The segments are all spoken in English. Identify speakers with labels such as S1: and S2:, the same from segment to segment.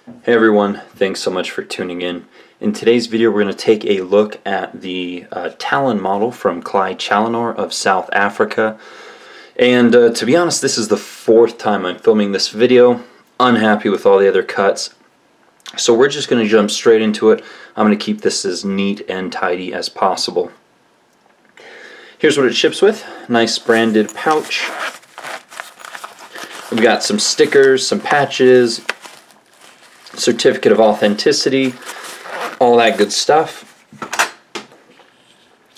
S1: Hey everyone, thanks so much for tuning in. In today's video we're going to take a look at the Talon model from Clyde Challenor of South Africa. And to be honest, this is the fourth time I'm filming this video. Unhappy with all the other cuts. So we're just going to jump straight into it. I'm going to keep this as neat and tidy as possible. Here's what it ships with. Nice branded pouch. We've got some stickers, some patches, certificate of authenticity, all that good stuff.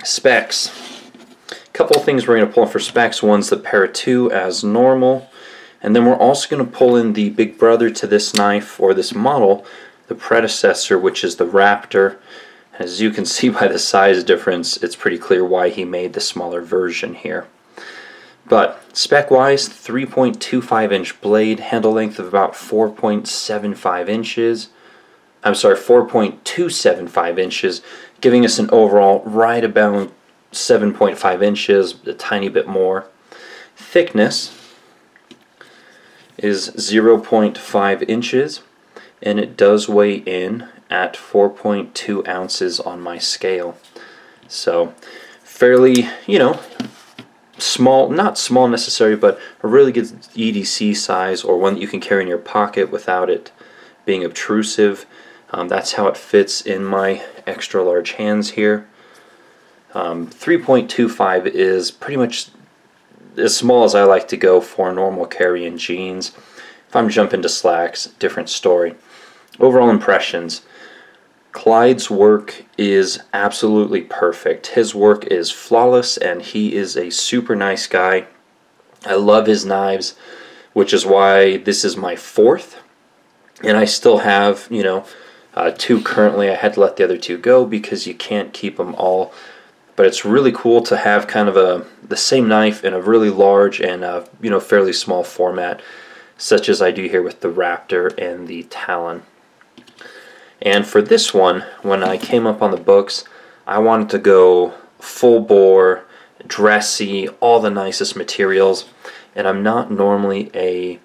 S1: Specs. A couple of things we're going to pull in for specs. One's the Para 2 as normal, and then we're also going to pull in the big brother to this knife, or this model, the predecessor, which is the Raptor. As you can see by the size difference, it's pretty clear why he made the smaller version here. But spec-wise, 3.25 inch blade, handle length of about 4.75 inches. I'm sorry, 4.275 inches, giving us an overall right about 7.5 inches, a tiny bit more. Thickness is 0.5 inches, and it does weigh in at 4.2 ounces on my scale. So fairly, small, not small necessarily, but a really good EDC size, or one that you can carry in your pocket without it being obtrusive. That's how it fits in my extra large hands here. 3.25 is pretty much as small as I like to go for normal carry in jeans. If I'm jumping to slacks, different story. Overall impressions. Clyde's work is absolutely perfect. His work is flawless, and he is a super nice guy. I love his knives, which is why this is my fourth. And I still have, two currently. I had to let the other two go because you can't keep them all. But it's really cool to have kind of the same knife in a really large and fairly small format, such as I do here with the Raptor and the Talon. And for this one, when I came up on the books, I wanted to go full bore, dressy, all the nicest materials. And I'm not normally a,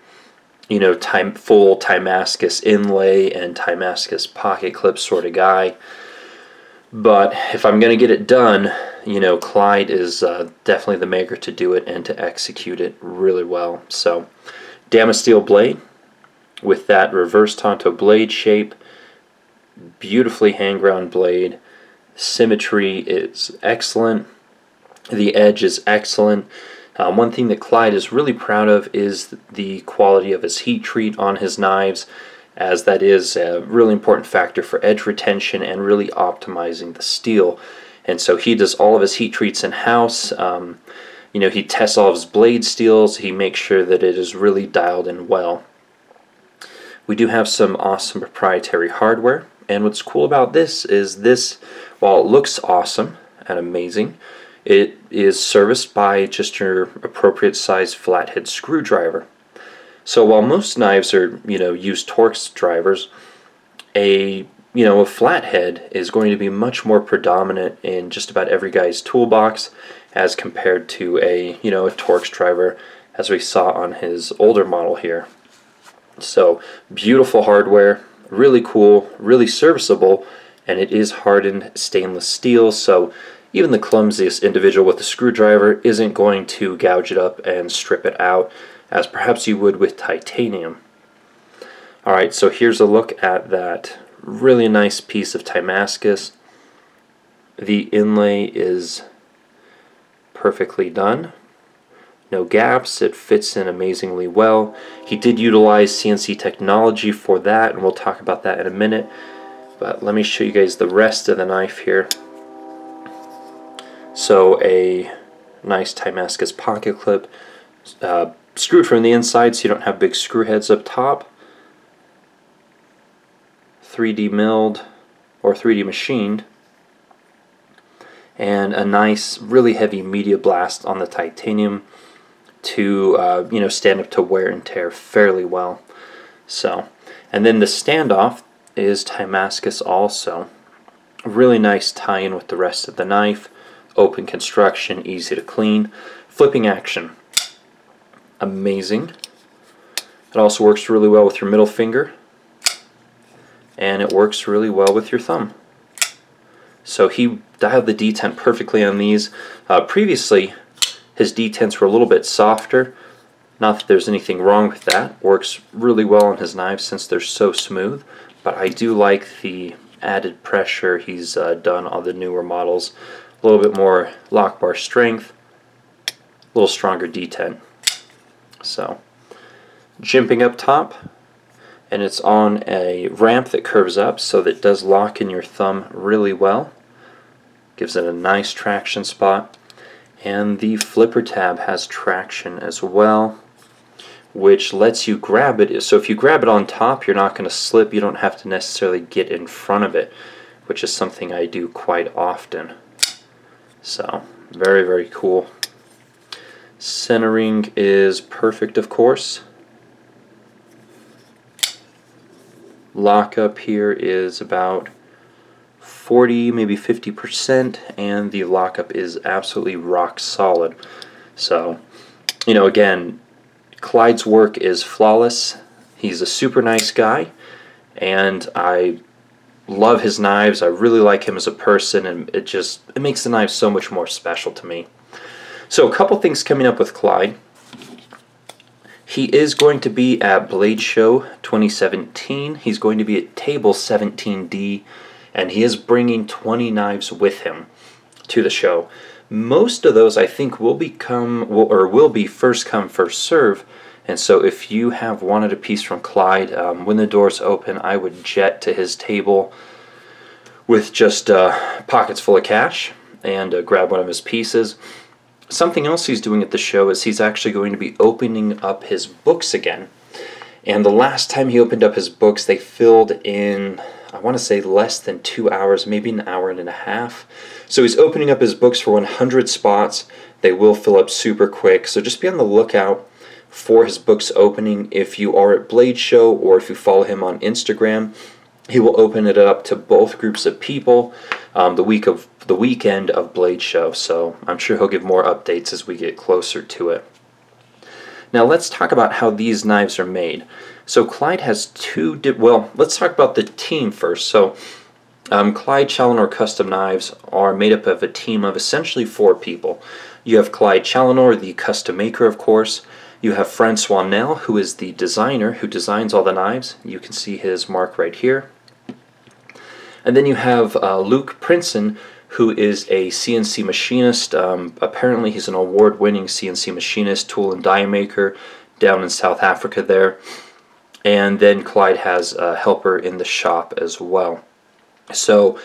S1: full Timascus inlay and Timascus pocket clip sort of guy. But if I'm going to get it done, Clyde is definitely the maker to do it and to execute it really well. So, Damasteel blade with that reverse Tonto blade shape. Beautifully hand-ground blade. Symmetry is excellent. The edge is excellent. One thing that Clyde is really proud of is the quality of his heat treat on his knives, as that is a really important factor for edge retention and really optimizing the steel. And so he does all of his heat treats in-house. He tests all of his blade steels. He makes sure that it is really dialed in well. We do have some awesome proprietary hardware. And what's cool about this is while it looks awesome and amazing, it is serviced by just your appropriate size flathead screwdriver. So while most knives are, use Torx drivers, a flathead is going to be much more predominant in just about every guy's toolbox as compared to a Torx driver, as we saw on his older model here. So beautiful hardware. Really cool, really serviceable, and it is hardened stainless steel, so even the clumsiest individual with a screwdriver isn't going to gouge it up and strip it out as perhaps you would with titanium. Alright, so here's a look at that really nice piece of Timascus. The inlay is perfectly done. No gaps, it fits in amazingly well. He did utilize CNC technology for that, and we'll talk about that in a minute. But let me show you guys the rest of the knife here. So a nice Timascus pocket clip, screwed from the inside so you don't have big screw heads up top. 3D milled or 3D machined. And a nice, really heavy media blast on the titanium to stand up to wear and tear fairly well. So, and then the standoff is Timascus also. Really nice tie-in with the rest of the knife. Open construction, easy to clean. Flipping action, amazing. It also works really well with your middle finger. and it works really well with your thumb. So he dialed the detent perfectly on these. Previously, his detents were a little bit softer. Not that there's anything wrong with that. Works really well on his knives since they're so smooth. But I do like the added pressure he's done on the newer models. A little bit more lock bar strength, a little stronger detent. So, jimping up top, and it's on a ramp that curves up, so that it does lock in your thumb really well. Gives it a nice traction spot. And the flipper tab has traction as well, which lets you grab it. So if you grab it on top, you're not going to slip. You don't have to necessarily get in front of it, which is something I do quite often. So, very, very cool. Centering is perfect, of course. Lockup here is about 40, maybe 50%, and the lockup is absolutely rock solid. So, you know, again, Clyde's work is flawless. He's a super nice guy, and I love his knives. I really like him as a person, and it makes the knives so much more special to me. So, a couple things coming up with Clyde. He is going to be at Blade Show 2017. He's going to be at table 17D. And he is bringing 20 knives with him to the show. Most of those, I think, will be first come, first serve. And so if you have wanted a piece from Clyde, when the doors open, I would jet to his table with just pockets full of cash and grab one of his pieces. Something else he's doing at the show is he's actually going to be opening up his books again. And the last time he opened up his books, they filled in, I want to say, less than 2 hours, maybe an hour and a half. So he's opening up his books for 100 spots. They will fill up super quick, so just be on the lookout for his books opening. If you are at Blade Show or if you follow him on Instagram, he will open it up to both groups of people the weekend of Blade Show. So I'm sure he'll give more updates as we get closer to it. Now let's talk about how these knives are made. So Clyde has let's talk about the team first. So Clyde Challenor Custom Knives are made up of a team of essentially 4 people. You have Clyde Challenor, the custom maker, of course. You have Francois Nell, who is the designer who designs all the knives. You can see his mark right here. And then you have Luke Princeton, who is a CNC machinist. Apparently he's an award-winning CNC machinist, tool and die maker down in South Africa there. And then Clyde has a helper in the shop as well. So,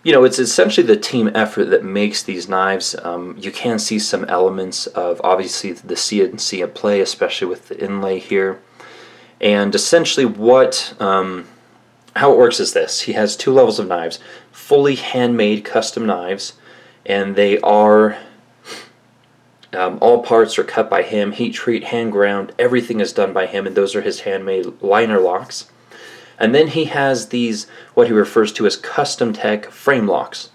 S1: you know, it's essentially the team effort that makes these knives. You can see some elements of, obviously, the CNC at play, especially with the inlay here. And essentially how it works is this. He has 2 levels of knives, fully handmade custom knives, and they are, all parts are cut by him, heat treat, hand ground, everything is done by him, and those are his handmade liner locks. And then he has these, what he refers to as custom tech frame locks.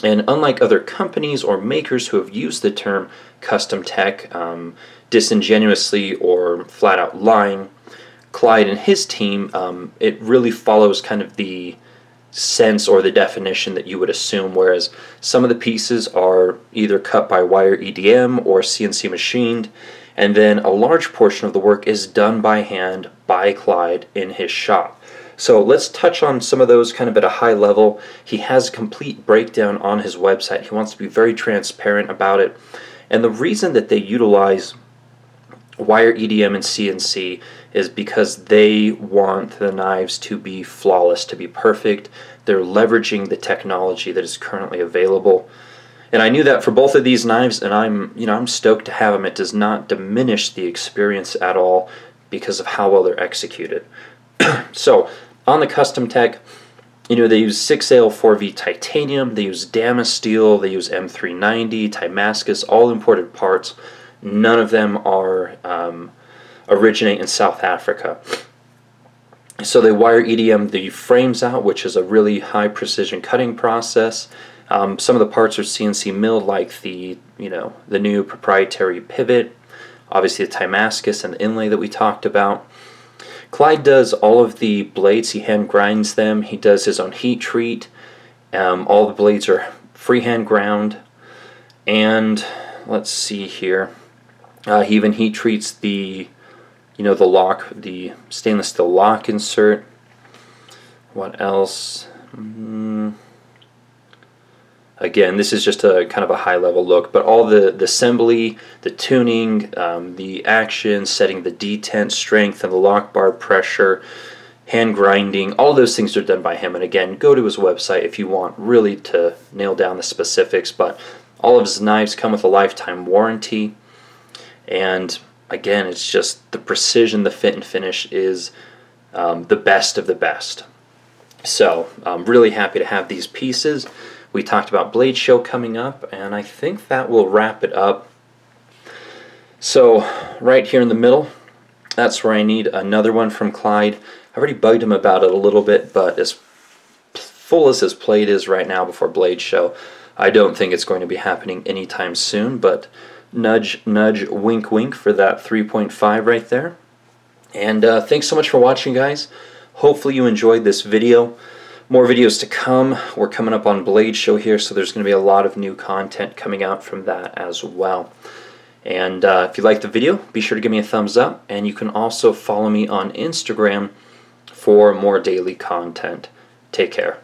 S1: And unlike other companies or makers who have used the term custom tech disingenuously or flat out lying, Clyde and his team, it really follows kind of the sense or the definition that you would assume, whereas some of the pieces are either cut by wire EDM or CNC machined, and then a large portion of the work is done by hand by Clyde in his shop. So let's touch on some of those kind of at a high level. He has a complete breakdown on his website. He wants to be very transparent about it. And the reason that they utilize wire EDM and CNC is because they want the knives to be flawless, to be perfect. They're leveraging the technology that is currently available. And I knew that for both of these knives, and I'm stoked to have them. It does not diminish the experience at all because of how well they're executed. So, on the custom tech, they use 6AL4V titanium, they use Damas steel, they use M390, Damascus, all imported parts. None of them are originate in South Africa. So they wire EDM the frames out, which is a really high precision cutting process. Some of the parts are CNC milled, like the new proprietary pivot, obviously the Damascus and the inlay that we talked about. Clyde does all of the blades. He hand grinds them. He does his own heat treat. All the blades are freehand ground. And let's see here. He even heat treats the, the lock, the stainless steel lock insert. What else? Again, this is just a kind of a high-level look, but all the assembly, the tuning, the action, setting the detent strength and the lock bar pressure, hand grinding, all of those things are done by him. And again, go to his website if you want really to nail down the specifics, but all of his knives come with a lifetime warranty. And again, it's just the precision, the fit and finish is the best of the best. So I'm really happy to have these pieces. We talked about Blade Show coming up, and I think that will wrap it up. So right here in the middle, that's where I need another one from Clyde. I already bugged him about it a little bit, but as full as his plate is right now before Blade Show, I don't think it's going to be happening anytime soon, but nudge, nudge, wink, wink for that 3.5 right there. And thanks so much for watching, guys. Hopefully you enjoyed this video. More videos to come. We're coming up on Blade Show here, so there's going to be a lot of new content coming out from that as well. And if you liked the video, be sure to give me a thumbs up, and you can also follow me on Instagram for more daily content. Take care.